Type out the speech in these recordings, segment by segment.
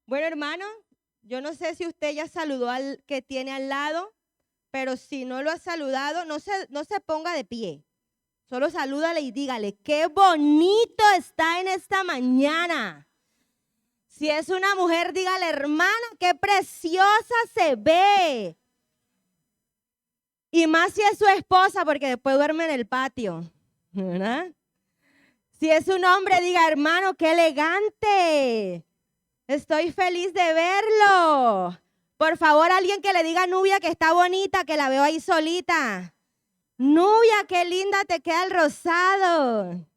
Bueno, hermano, yo no sé si usted ya saludó al que tiene al lado, pero si no lo ha saludado, no se ponga de pie. Solo salúdale y dígale, qué bonito está en esta mañana. Si es una mujer, dígale, hermana, qué preciosa se ve. Y más si es su esposa, porque después duerme en el patio, ¿verdad? Si es un hombre, diga, hermano, qué elegante. Estoy feliz de verlo. Por favor, alguien que le diga a Nubia que está bonita, que la veo ahí solita. Nubia, qué linda te queda el rosado.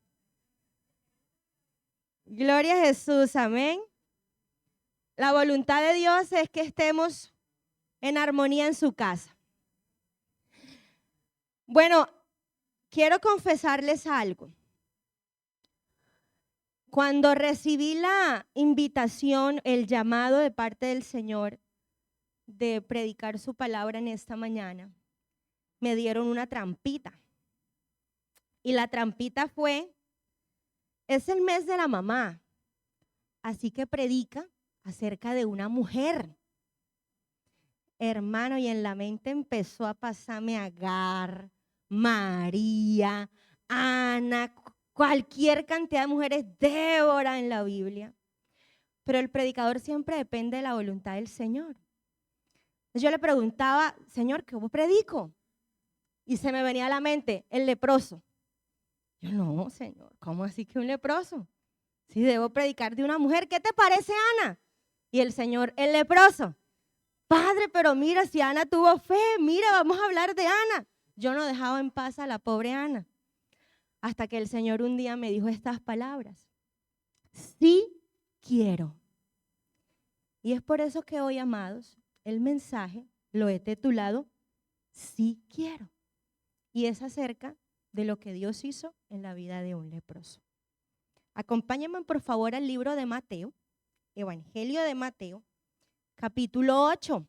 Gloria a Jesús, amén. La voluntad de Dios es que estemos en armonía en su casa. Bueno, quiero confesarles algo. Cuando recibí la invitación, el llamado de parte del Señor de predicar su palabra en esta mañana, me dieron una trampita. Y la trampita fue, es el mes de la mamá, así que predica acerca de una mujer. Hermano, y en la mente empezó a pasarme Agar, María, Ana, cualquier cantidad de mujeres, Débora en la Biblia. Pero el predicador siempre depende de la voluntad del Señor. Entonces yo le preguntaba, Señor, ¿qué predico? Y se me venía a la mente, el leproso. Yo, no, Señor, ¿cómo así que un leproso? Si debo predicar de una mujer, ¿qué te parece, Ana? Y el Señor, el leproso. Padre, pero mira, si Ana tuvo fe, mira, vamos a hablar de Ana. Yo no dejaba en paz a la pobre Ana. Hasta que el Señor un día me dijo estas palabras. Sí quiero. Y es por eso que hoy, amados, el mensaje lo he titulado Sí quiero. Y es acerca de lo que Dios hizo en la vida de un leproso. Acompáñenme por favor al libro de Mateo, Evangelio de Mateo, capítulo 8.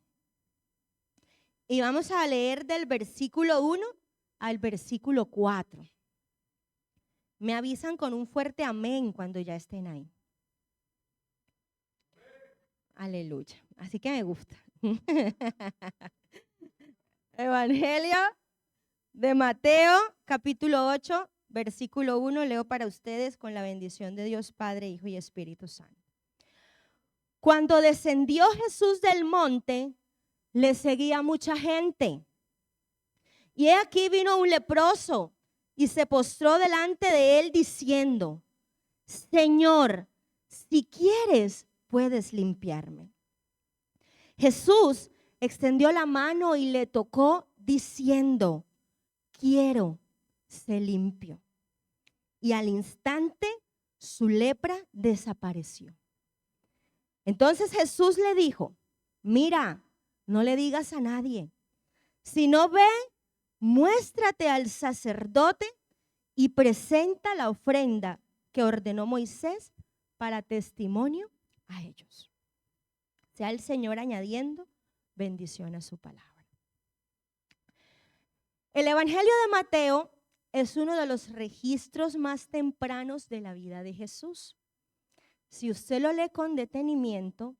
Y vamos a leer del versículo 1 al versículo 4. Me avisan con un fuerte amén cuando ya estén ahí. Aleluya. Así que me gusta. Evangelio de Mateo, capítulo 8, versículo 1. Leo para ustedes con la bendición de Dios Padre, Hijo y Espíritu Santo. Cuando descendió Jesús del monte, le seguía mucha gente. Y he aquí vino un leproso y se postró delante de él diciendo, Señor, si quieres, puedes limpiarme. Jesús extendió la mano y le tocó diciendo, quiero, sé limpio. Y al instante su lepra desapareció. Entonces Jesús le dijo, mira, no le digas a nadie. Si no ve, muéstrate al sacerdote y presenta la ofrenda que ordenó Moisés para testimonio a ellos. Sea el Señor añadiendo bendición a su palabra. El Evangelio de Mateo es uno de los registros más tempranos de la vida de Jesús. Si usted lo lee con detenimiento,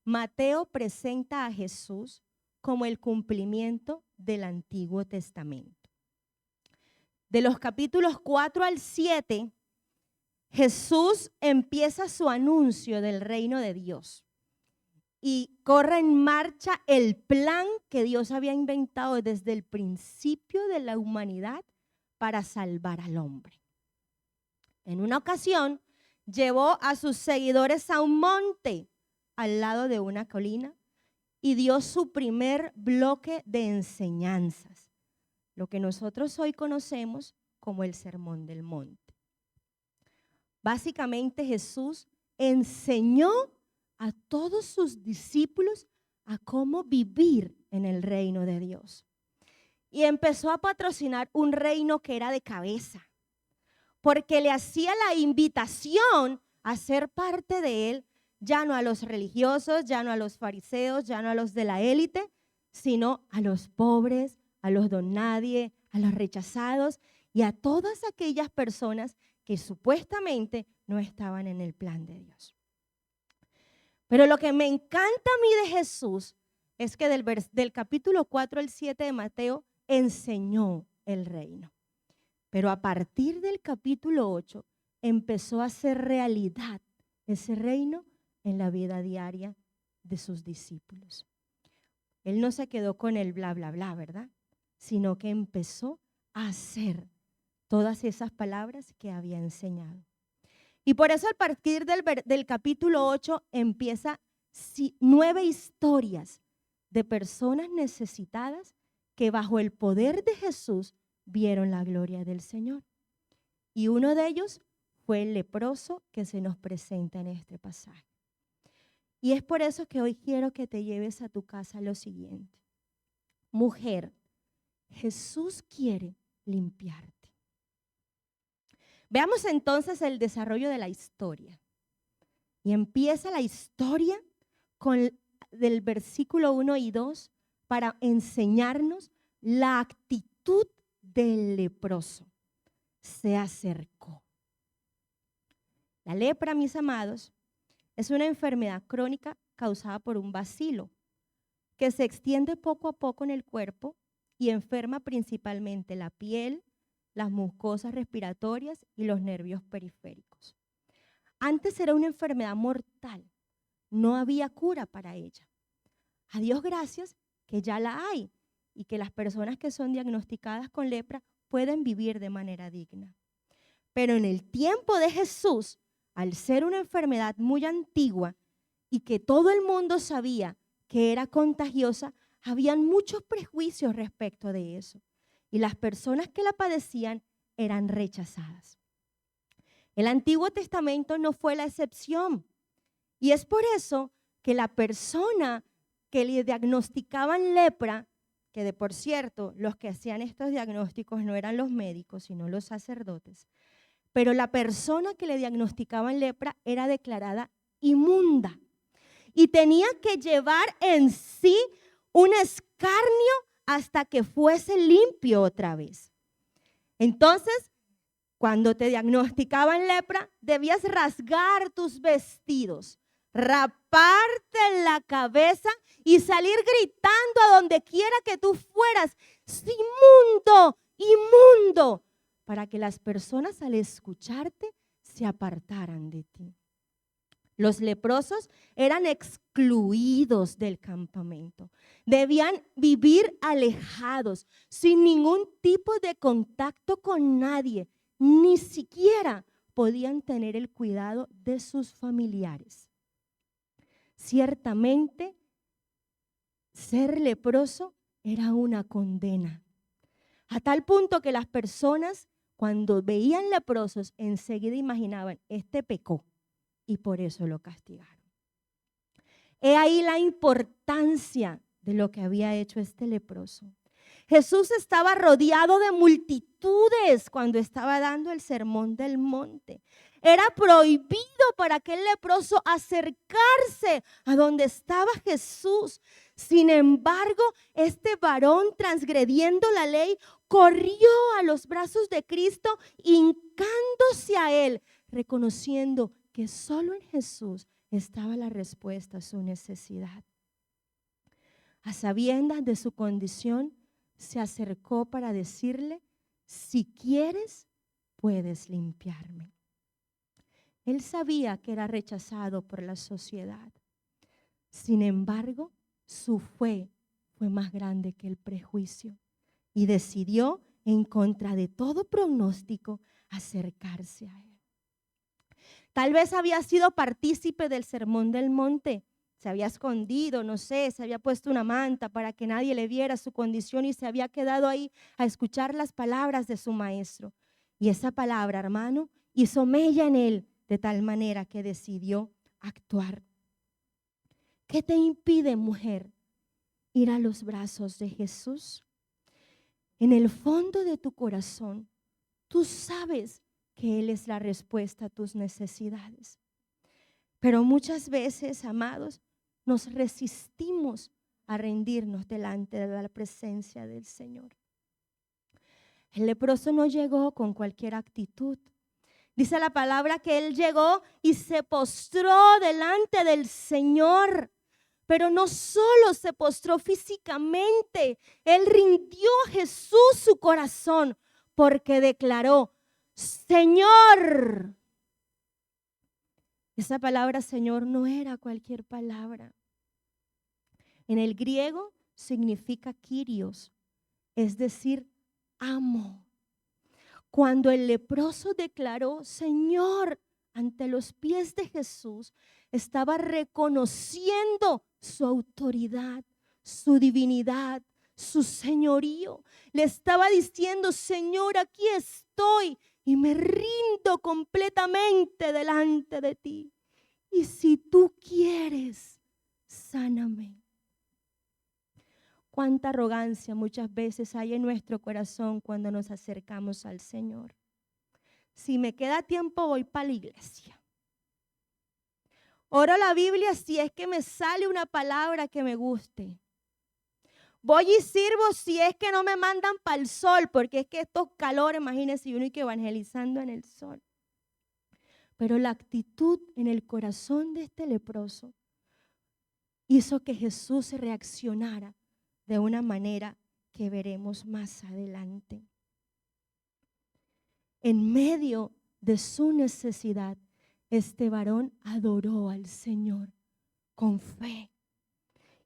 Mateo presenta a Jesús como el cumplimiento del Antiguo Testamento. De los capítulos 4 al 7, Jesús empieza su anuncio del reino de Dios y corre en marcha el plan que Dios había inventado desde el principio de la humanidad para salvar al hombre. En una ocasión, llevó a sus seguidores a un monte al lado de una colina y dio su primer bloque de enseñanzas, lo que nosotros hoy conocemos como el Sermón del Monte. Básicamente Jesús enseñó a todos sus discípulos a cómo vivir en el reino de Dios. Y empezó a patrocinar un reino que era de cabeza, porque le hacía la invitación a ser parte de él, ya no a los religiosos, ya no a los fariseos, ya no a los de la élite, sino a los pobres, a los don nadie, a los rechazados y a todas aquellas personas que supuestamente no estaban en el plan de Dios. Pero lo que me encanta a mí de Jesús es que del capítulo 4 al 7 de Mateo enseñó el reino. Pero a partir del capítulo 8 empezó a hacer realidad ese reino en la vida diaria de sus discípulos. Él no se quedó con el bla, bla, bla, ¿verdad? Sino que empezó a hacer todas esas palabras que había enseñado. Y por eso a partir del capítulo 8 empieza 9 historias de personas necesitadas que bajo el poder de Jesús vieron la gloria del Señor. Y uno de ellos fue el leproso que se nos presenta en este pasaje. Y es por eso que hoy quiero que te lleves a tu casa lo siguiente. Mujer, Jesús quiere limpiarte. Veamos entonces el desarrollo de la historia. Y empieza la historia del versículo 1 y 2 para enseñarnos la actitud del leproso. Se acercó. La lepra, mis amados, es una enfermedad crónica causada por un bacilo que se extiende poco a poco en el cuerpo y enferma principalmente la piel, las mucosas respiratorias y los nervios periféricos. Antes era una enfermedad mortal, no había cura para ella. A Dios gracias que ya la hay y que las personas que son diagnosticadas con lepra pueden vivir de manera digna. Pero en el tiempo de Jesús, al ser una enfermedad muy antigua y que todo el mundo sabía que era contagiosa, habían muchos prejuicios respecto de eso. Y las personas que la padecían eran rechazadas. El Antiguo Testamento no fue la excepción. Y es por eso que la persona que le diagnosticaban lepra, que de por cierto, los que hacían estos diagnósticos no eran los médicos, sino los sacerdotes, pero la persona que le diagnosticaban lepra era declarada inmunda y tenía que llevar en sí un escarnio hasta que fuese limpio otra vez. Entonces, cuando te diagnosticaban lepra, debías rasgar tus vestidos, raparte la cabeza y salir gritando a donde quiera que tú fueras, inmundo, inmundo, para que las personas al escucharte se apartaran de ti. Los leprosos eran excluidos del campamento. Debían vivir alejados, sin ningún tipo de contacto con nadie. Ni siquiera podían tener el cuidado de sus familiares. Ciertamente, ser leproso era una condena. A tal punto que las personas, cuando veían leprosos, enseguida imaginaban, este pecó y por eso lo castigaron. He ahí la importancia de lo que había hecho este leproso. Jesús estaba rodeado de multitudes cuando estaba dando el sermón del monte. Era prohibido para aquel leproso acercarse a donde estaba Jesús. Sin embargo, este varón, transgrediendo la ley, corrió a los brazos de Cristo, hincándose a él, reconociendo que solo en Jesús estaba la respuesta a su necesidad. A sabiendas de su condición, se acercó para decirle, si quieres, puedes limpiarme. Él sabía que era rechazado por la sociedad. Sin embargo, su fe fue más grande que el prejuicio y decidió, en contra de todo pronóstico, acercarse a él. Tal vez había sido partícipe del sermón del monte. Se había escondido, no sé, se había puesto una manta para que nadie le viera su condición y se había quedado ahí a escuchar las palabras de su maestro. Y esa palabra, hermano, hizo mella en él de tal manera que decidió actuar. ¿Qué te impide, mujer, ir a los brazos de Jesús? En el fondo de tu corazón, tú sabes que Él es la respuesta a tus necesidades. Pero muchas veces, amados, nos resistimos a rendirnos delante de la presencia del Señor. El leproso no llegó con cualquier actitud. Dice la palabra que él llegó y se postró delante del Señor. Pero no solo se postró físicamente, él rindió a Jesús su corazón porque declaró, Señor. Esa palabra Señor no era cualquier palabra. En el griego significa Kyrios, es decir, amo. Cuando el leproso declaró, Señor, ante los pies de Jesús, estaba reconociendo su autoridad, su divinidad, su señorío. Le estaba diciendo, Señor, aquí estoy y me rindo completamente delante de ti. Y si tú quieres, sáname. Cuánta arrogancia muchas veces hay en nuestro corazón cuando nos acercamos al Señor. Si me queda tiempo, voy para la iglesia. Oro la Biblia si es que me sale una palabra que me guste. Voy y sirvo si es que no me mandan para el sol, porque es que estos calores, imagínense, uno y que evangelizando en el sol. Pero la actitud en el corazón de este leproso hizo que Jesús reaccionara de una manera que veremos más adelante. En medio de su necesidad, este varón adoró al Señor con fe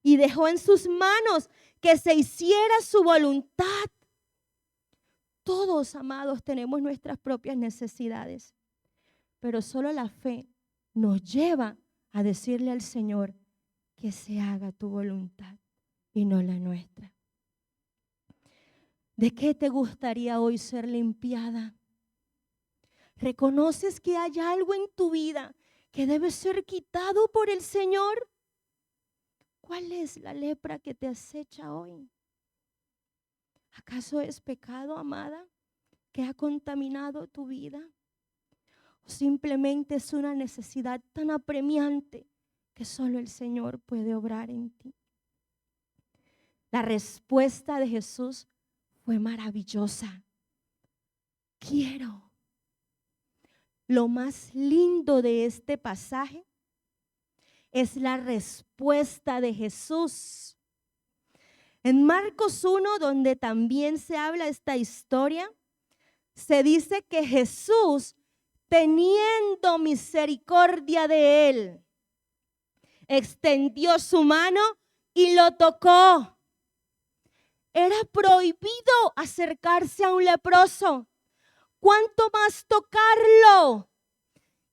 y dejó en sus manos que se hiciera su voluntad. Todos, amados, tenemos nuestras propias necesidades, pero solo la fe nos lleva a decirle al Señor que se haga tu voluntad y no la nuestra. ¿De qué te gustaría hoy ser limpiada? ¿Reconoces que hay algo en tu vida que debe ser quitado por el Señor? ¿Cuál es la lepra que te acecha hoy? ¿Acaso es pecado, amada, que ha contaminado tu vida? ¿O simplemente es una necesidad tan apremiante que solo el Señor puede obrar en ti? La respuesta de Jesús fue maravillosa. Quiero. Lo más lindo de este pasaje es la respuesta de Jesús. En Marcos 1, donde también se habla esta historia, se dice que Jesús, teniendo misericordia de él, extendió su mano y lo tocó. Era prohibido acercarse a un leproso. ¿Cuánto más tocarlo?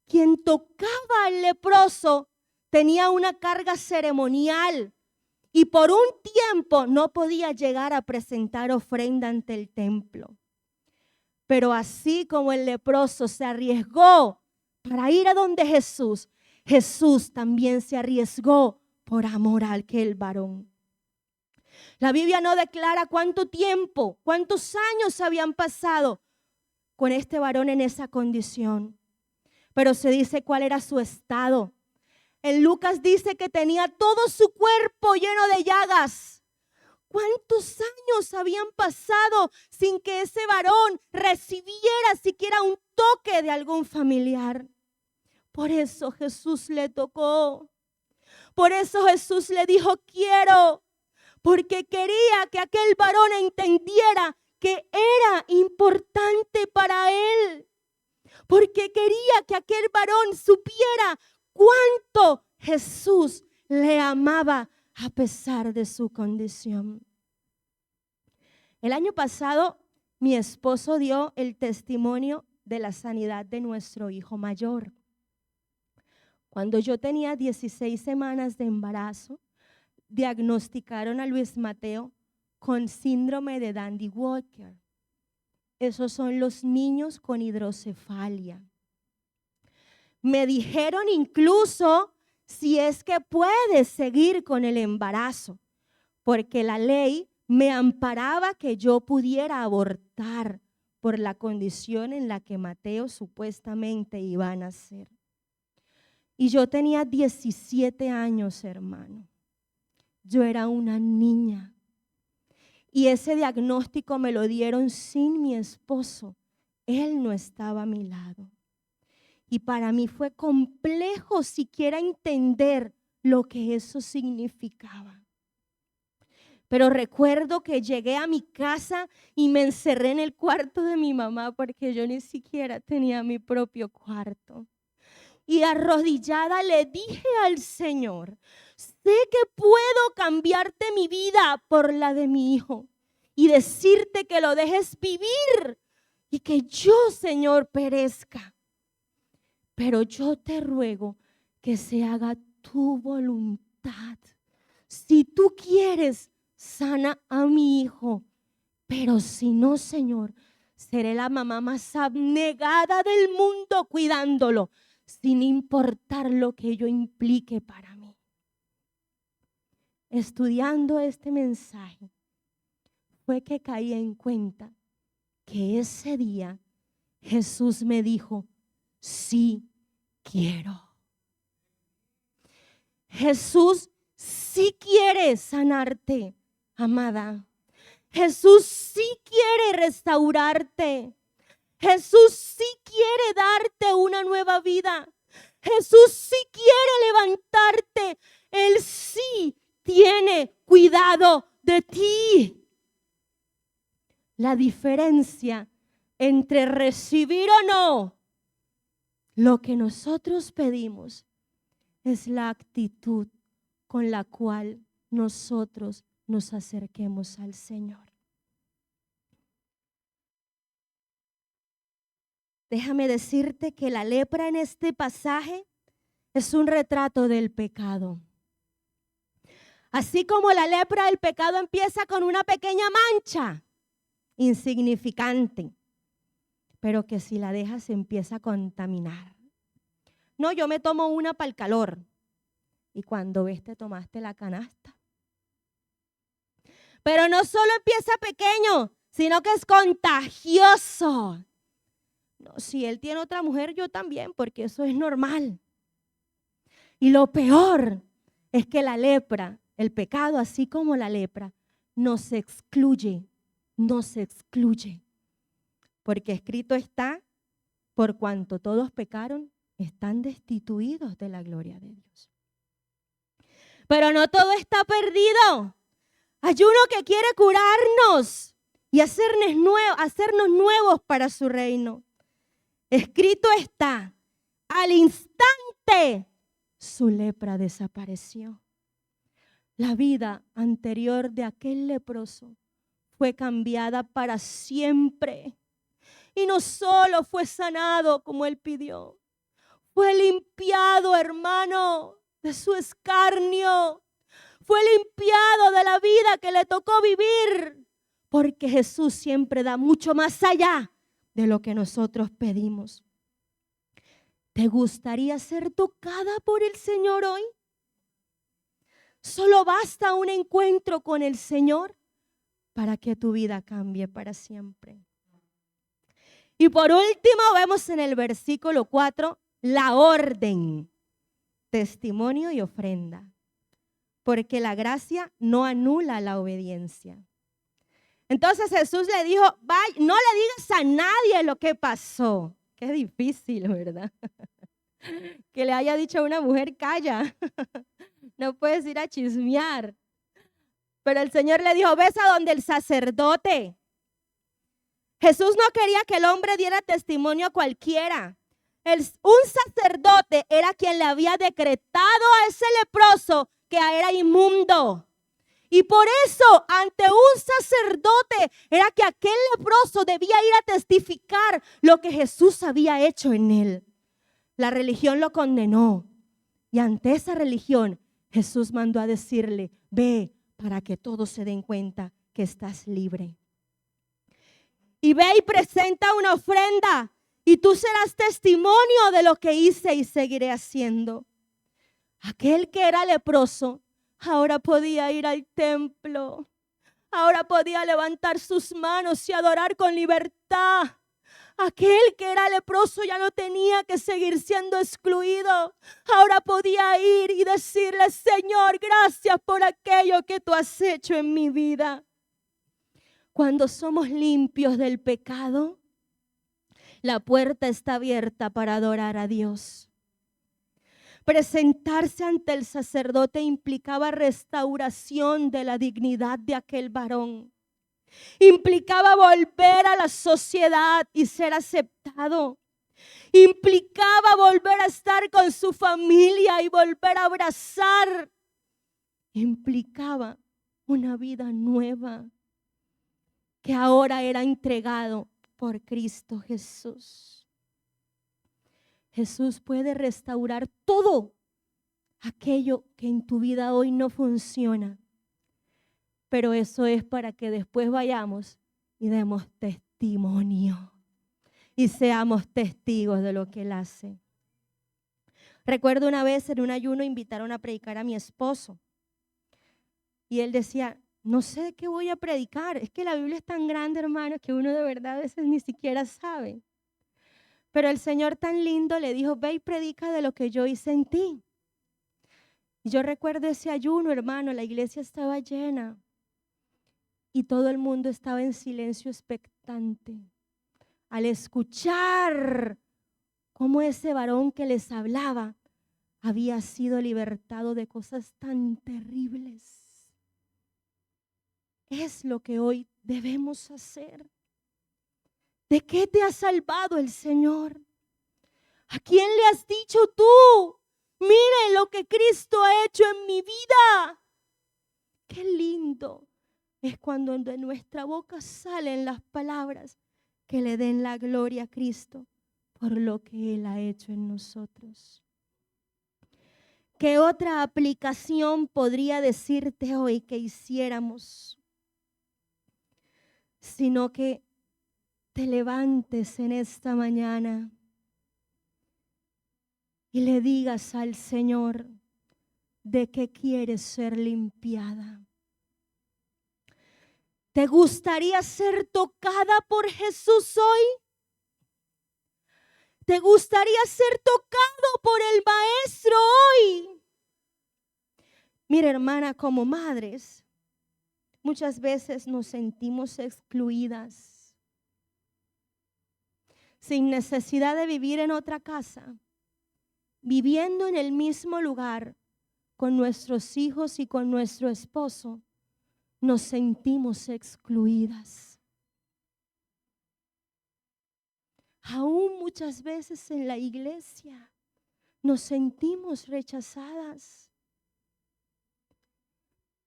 Quien tocaba al leproso tenía una carga ceremonial y por un tiempo no podía llegar a presentar ofrenda ante el templo. Pero así como el leproso se arriesgó para ir a donde Jesús, Jesús también se arriesgó por amor a aquel varón. La Biblia no declara cuánto tiempo, cuántos años habían pasado con este varón en esa condición, pero se dice cuál era su estado. En Lucas dice que tenía todo su cuerpo lleno de llagas. ¿Cuántos años habían pasado sin que ese varón recibiera siquiera un toque de algún familiar? Por eso Jesús le tocó. Por eso Jesús le dijo, quiero. Porque quería que aquel varón entendiera que era importante para él. Porque quería que aquel varón supiera cuánto Jesús le amaba a pesar de su condición. El año pasado, mi esposo dio el testimonio de la sanidad de nuestro hijo mayor. Cuando yo tenía 16 semanas de embarazo, diagnosticaron a Luis Mateo con síndrome de Dandy-Walker. Esos son los niños con hidrocefalia. Me dijeron incluso si es que puedes seguir con el embarazo, porque la ley me amparaba que yo pudiera abortar por la condición en la que Mateo supuestamente iba a nacer. Y yo tenía 17 años, hermano. Yo era una niña. Y ese diagnóstico me lo dieron sin mi esposo. Él no estaba a mi lado. Y para mí fue complejo siquiera entender lo que eso significaba. Pero recuerdo que llegué a mi casa y me encerré en el cuarto de mi mamá porque yo ni siquiera tenía mi propio cuarto. Y arrodillada le dije al Señor, sé que puedo cambiarte mi vida por la de mi hijo y decirte que lo dejes vivir y que yo, Señor, perezca. Pero yo te ruego que se haga tu voluntad. Si tú quieres, sana a mi hijo. Pero si no, Señor, seré la mamá más abnegada del mundo cuidándolo, sin importar lo que ello implique para mí. Estudiando este mensaje, fue que caí en cuenta que ese día Jesús me dijo, sí quiero. Jesús sí quiere sanarte, amada. Jesús sí quiere restaurarte. Jesús sí quiere darte una nueva vida. Jesús sí quiere levantarte. Él sí tiene cuidado de ti. La diferencia entre recibir o no lo que nosotros pedimos es la actitud con la cual nosotros nos acerquemos al Señor. Déjame decirte que la lepra en este pasaje es un retrato del pecado. Así como la lepra del pecado empieza con una pequeña mancha, insignificante, pero que si la dejas se empieza a contaminar. No, yo me tomo una para el calor y cuando ves te tomaste la canasta. Pero no solo empieza pequeño, sino que es contagioso. No, si él tiene otra mujer, yo también, porque eso es normal. Y lo peor es que la lepra, el pecado, así como la lepra, nos excluye. Porque escrito está, por cuanto todos pecaron, están destituidos de la gloria de Dios. Pero no todo está perdido. Hay uno que quiere curarnos y hacernos nuevos para su reino. Escrito está, al instante su lepra desapareció. La vida anterior de aquel leproso fue cambiada para siempre. Y no solo fue sanado como él pidió, fue limpiado, hermano, de su escarnio. Fue limpiado de la vida que le tocó vivir. Porque Jesús siempre da mucho más allá de lo que nosotros pedimos. ¿Te gustaría ser tocada por el Señor hoy? Solo basta un encuentro con el Señor para que tu vida cambie para siempre. Y por último vemos en el versículo 4 la orden, testimonio y ofrenda. Porque la gracia no anula la obediencia. Entonces Jesús le dijo, vaya, no le digas a nadie lo que pasó. Qué difícil, ¿verdad? Que le haya dicho a una mujer, calla, no puedes ir a chismear. Pero el Señor le dijo, ves a donde el sacerdote. Jesús no quería que el hombre diera testimonio a cualquiera. Un sacerdote era quien le había decretado a ese leproso que era inmundo. Y por eso, ante un sacerdote, era que aquel leproso debía ir a testificar lo que Jesús había hecho en él. La religión lo condenó. Y ante esa religión, Jesús mandó a decirle, ve para que todos se den cuenta que estás libre. Y ve y presenta una ofrenda. Y tú serás testimonio de lo que hice y seguiré haciendo. Aquel que era leproso, ahora podía ir al templo. Ahora podía levantar sus manos y adorar con libertad. Aquel que era leproso ya no tenía que seguir siendo excluido. Ahora podía ir y decirle, Señor, gracias por aquello que tú has hecho en mi vida. Cuando somos limpios del pecado, La puerta está abierta para adorar a Dios. Presentarse ante el sacerdote implicaba restauración de la dignidad de aquel varón. Implicaba volver a la sociedad y ser aceptado. Implicaba volver a estar con su familia y volver a abrazar. Implicaba una vida nueva que ahora era entregado por Cristo Jesús. Jesús puede restaurar todo aquello que en tu vida hoy no funciona. Pero eso es para que después vayamos y demos testimonio y seamos testigos de lo que Él hace. Recuerdo una vez en un ayuno invitaron a predicar a mi esposo. Y él decía, no sé qué voy a predicar. Es que la Biblia es tan grande, hermano, que uno de verdad a veces ni siquiera sabe. Pero el Señor tan lindo le dijo, ve y predica de lo que yo hice en ti. Y yo recuerdo ese ayuno, hermano, la iglesia estaba llena. Y todo el mundo estaba en silencio expectante al escuchar cómo ese varón que les hablaba había sido libertado de cosas tan terribles. Es lo que hoy debemos hacer. ¿De qué te ha salvado el Señor? ¿A quién le has dicho tú? Mire lo que Cristo ha hecho en mi vida. Qué lindo es cuando de nuestra boca salen las palabras que le den la gloria a Cristo por lo que Él ha hecho en nosotros. ¿Qué otra aplicación podría decirte hoy que hiciéramos? Sino que te levantes en esta mañana y le digas al Señor de qué quieres ser limpiada. ¿Te gustaría ser tocada por Jesús hoy? ¿Te gustaría ser tocado por el Maestro hoy? Mira, hermana, como madres, muchas veces nos sentimos excluidas, sin necesidad de vivir en otra casa, viviendo en el mismo lugar con nuestros hijos y con nuestro esposo, nos sentimos excluidas. Aún muchas veces en la iglesia nos sentimos rechazadas.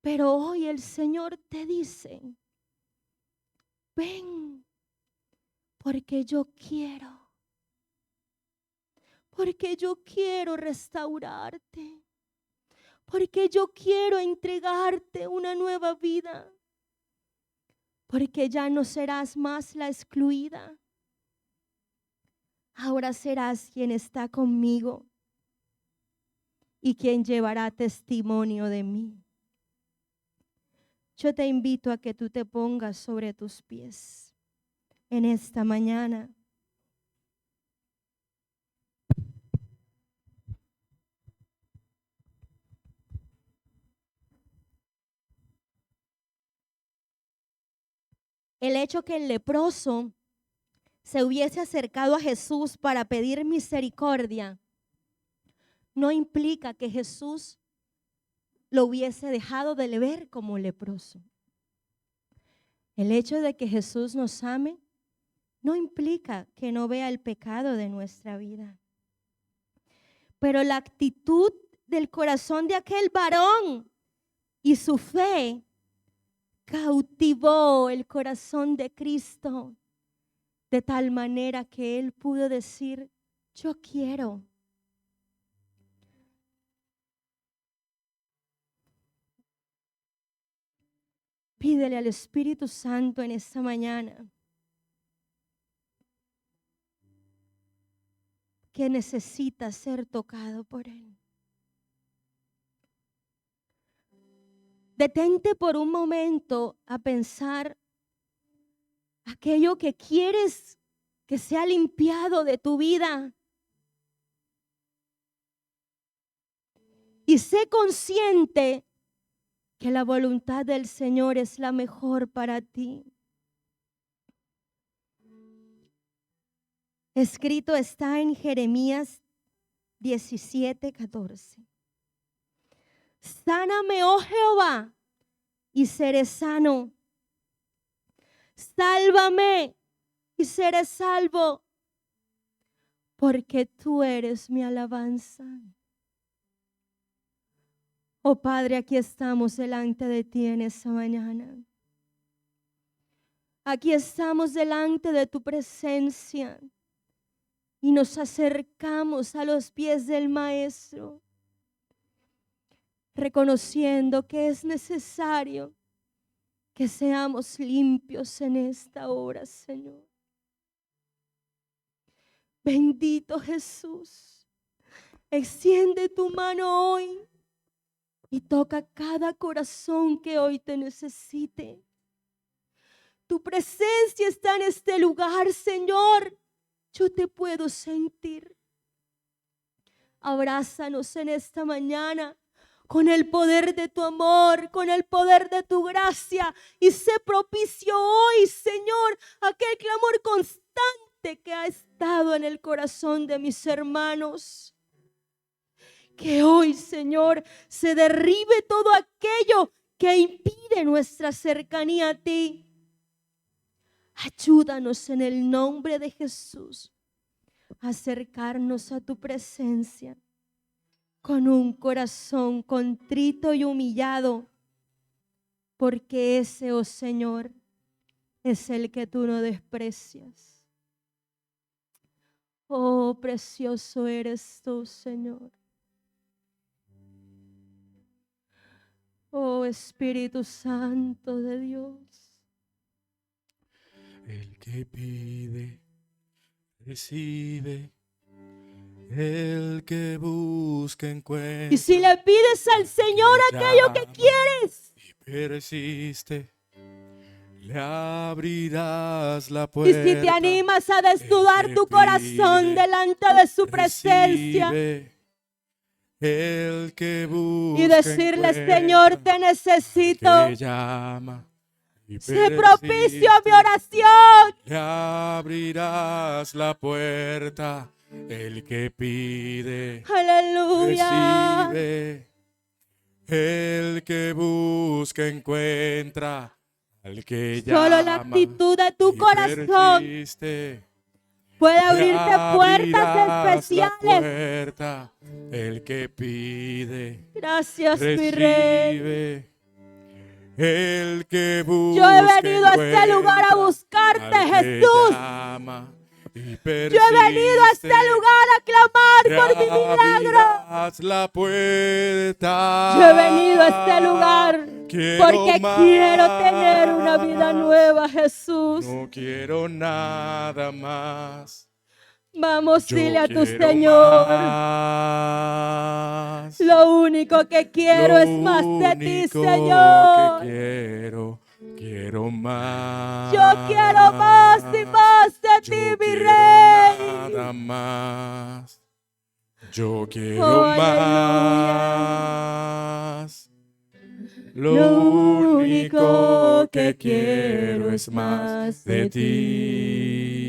Pero hoy el Señor te dice, ven, porque yo quiero restaurarte, porque yo quiero entregarte una nueva vida, porque ya no serás más la excluida. Ahora serás quien está conmigo y quien llevará testimonio de mí. Yo te invito a que tú te pongas sobre tus pies en esta mañana. El hecho que el leproso se hubiese acercado a Jesús para pedir misericordia no implica que Jesús lo hubiese dejado de ver como leproso. El hecho de que Jesús nos ame no implica que no vea el pecado de nuestra vida. Pero la actitud del corazón de aquel varón y su fe cautivó el corazón de Cristo de tal manera que él pudo decir, yo quiero. Pídele al Espíritu Santo en esta mañana que necesita ser tocado por Él. Detente por un momento a pensar aquello que quieres que sea limpiado de tu vida. Y sé consciente que la voluntad del Señor es la mejor para ti. Escrito está en Jeremías 17:14. Sáname, oh Jehová, y seré sano. Sálvame y seré salvo, porque tú eres mi alabanza. Oh Padre, aquí estamos delante de ti en esta mañana. Aquí estamos delante de tu presencia y nos acercamos a los pies del Maestro, reconociendo que es necesario que seamos limpios en esta hora, Señor. Bendito Jesús, extiende tu mano hoy y toca cada corazón que hoy te necesite. Tu presencia está en este lugar, Señor. Yo te puedo sentir. Abrázanos en esta mañana con el poder de tu amor, con el poder de tu gracia, y sé propicio hoy, Señor, aquel clamor constante que ha estado en el corazón de mis hermanos. Que hoy, Señor, se derribe todo aquello que impide nuestra cercanía a ti. Ayúdanos en el nombre de Jesús a acercarnos a tu presencia con un corazón contrito y humillado, porque ese, oh Señor, es el que tú no desprecias. Oh, precioso eres tú, Señor. Oh, Espíritu Santo de Dios. El que pide, recibe. El que busca, encuentra. Y si le pides al Señor aquello que quieres, y persiste, le abrirás la y puerta. si te animas a desnudar tu corazón delante de su presencia, el que busca, y decirle, Señor, te necesito. que llama y sé propicio a mi oración. le abrirás la puerta. El que pide, Aleluya. recibe. El que busca, encuentra. Al que llama, solo la actitud de tu corazón puede abrirte puertas especiales. Puerta, el que pide, gracias, recibe. mi Rey. El que busca, yo he venido a este lugar a buscarte, Jesús. Yo he venido a este lugar a clamar por mi milagro. La puerta. Yo he venido a este lugar porque quiero tener una vida nueva, Jesús. No quiero nada más. Vamos, dile a tu Señor. Más. Lo único que quiero es más de ti, Señor. Quiero más. Yo quiero más y más de ti, mi Rey. Nada más. Yo quiero más. Lo único que quiero es más de ti.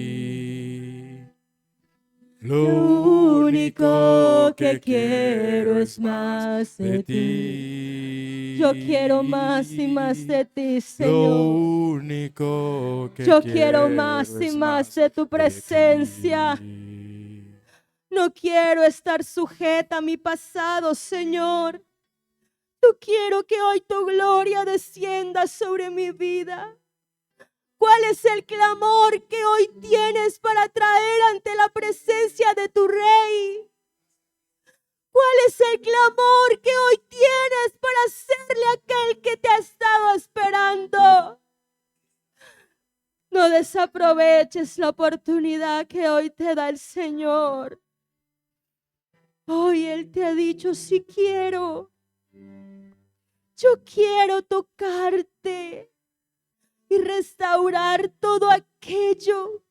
Lo único que quiero es más de ti. Yo quiero más y más de ti, Señor. Lo único que yo quiero más y más de tu presencia. No quiero estar sujeta a mi pasado, Señor. Yo quiero que hoy tu gloria descienda sobre mi vida. ¿Cuál es el clamor que hoy tienes para traer ante la presencia de tu Rey? ¿Cuál es el clamor que hoy tienes para hacerle a aquel que te ha estado esperando? No desaproveches la oportunidad que hoy te da el Señor. Hoy Él te ha dicho, sí quiero. Yo quiero tocarte y restaurar todo aquello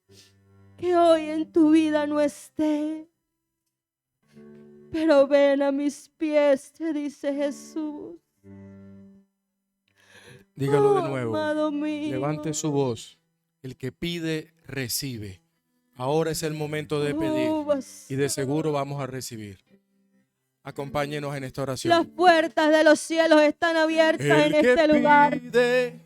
que hoy en tu vida no esté. Pero ven a mis pies, te dice Jesús. Dígalo de nuevo. Amado mío. Levante su voz. El que pide, recibe. Ahora es el momento de pedir y de seguro vamos a recibir. Acompáñenos en esta oración. Las puertas de los cielos están abiertas en El que este lugar. pide,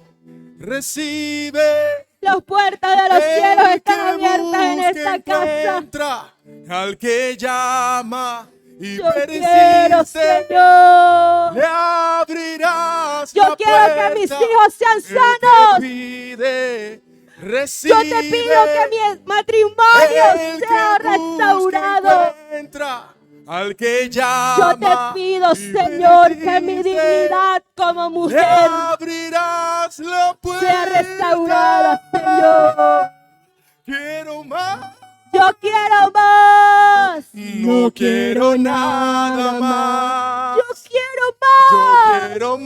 recibe. Las puertas de los cielos El están que abiertas en busca, esta casa. encuentra. Al que llama y Yo quiero, persiste, Señor. le abrirás Yo la quiero que puerta. mis hijos sean El sanos. que pide, Yo recibe. te pido que mi matrimonio El que sea busca, restaurado. encuentra. Al que Yo llama te pido, y Señor, que mi persiste, dignidad como le mujer abrirás la puerta. sea restaurada, Señor. Quiero más. Yo quiero más. No quiero nada más. Yo quiero Yo más. quiero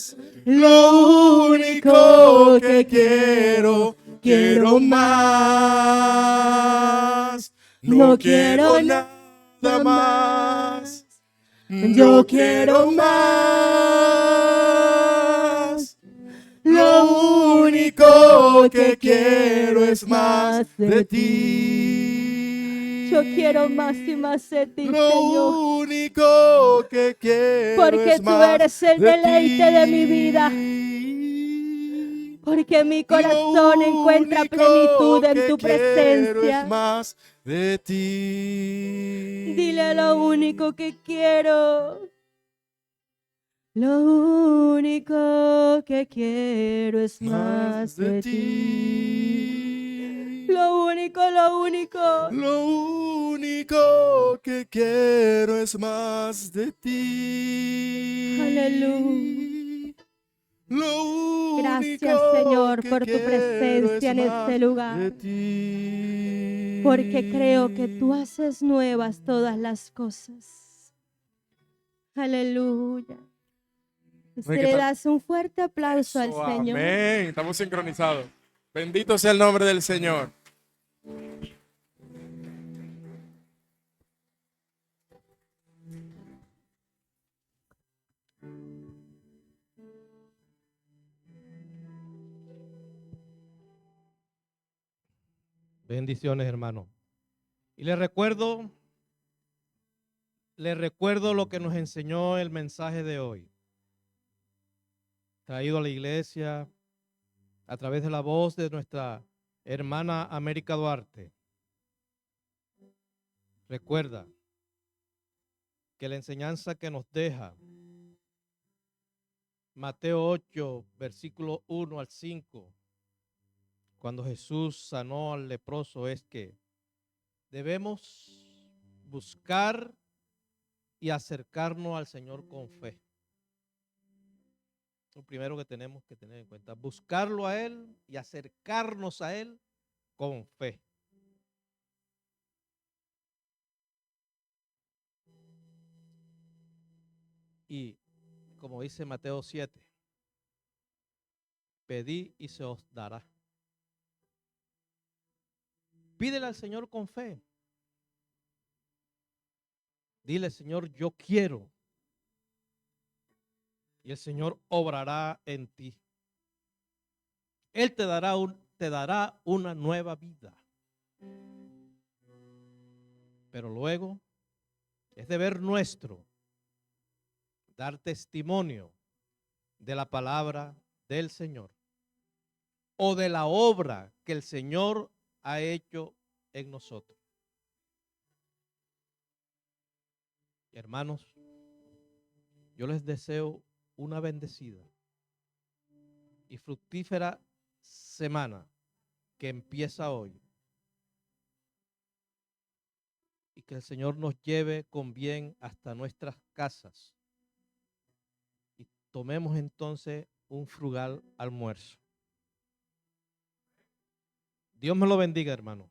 más. Lo único que quiero más. No quiero nada más. Yo quiero más. Lo único que quiero es más de ti. Yo quiero más y más de ti, Lo Señor. único que quiero Porque es tú más eres el de deleite de mi ti. vida. Porque mi corazón Lo encuentra único plenitud en que tu quiero presencia. es más de ti. Dile lo único que quiero. Lo único que quiero es más de ti. Lo único. Lo único que quiero es más de ti. Aleluya. Lo único Gracias, Señor, que por tu quiero presencia es en más este de lugar. ti. Porque creo que tú haces nuevas todas las cosas. Aleluya. Si Ay, ¿qué le tal? das un fuerte aplauso al Eso, Señor. amén. Estamos sincronizados. Bendito sea el nombre del Señor. Bendiciones, hermano. Y les recuerdo lo que nos enseñó el mensaje de hoy, traído a la iglesia a través de la voz de nuestra hermana América Duarte. Recuerda que la enseñanza que nos deja Mateo 8, versículo 1 al 5, cuando Jesús sanó al leproso, es que debemos buscar y acercarnos al Señor con fe. Lo primero que tenemos que tener en cuenta, buscarlo a Él y acercarnos a Él con fe. Y como dice Mateo 7, pedid y se os dará. Pídele al Señor con fe. Dile, Señor, yo quiero. Y el Señor obrará en ti. Él te dará una nueva vida. Pero luego es deber nuestro dar testimonio de la palabra del Señor o de la obra que el Señor ha hecho en nosotros. Hermanos, yo les deseo una bendecida y fructífera semana que empieza hoy. Y que el Señor nos lleve con bien hasta nuestras casas. Y tomemos entonces un frugal almuerzo. Dios me lo bendiga, hermano.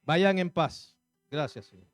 Vayan en paz. Gracias, Señor.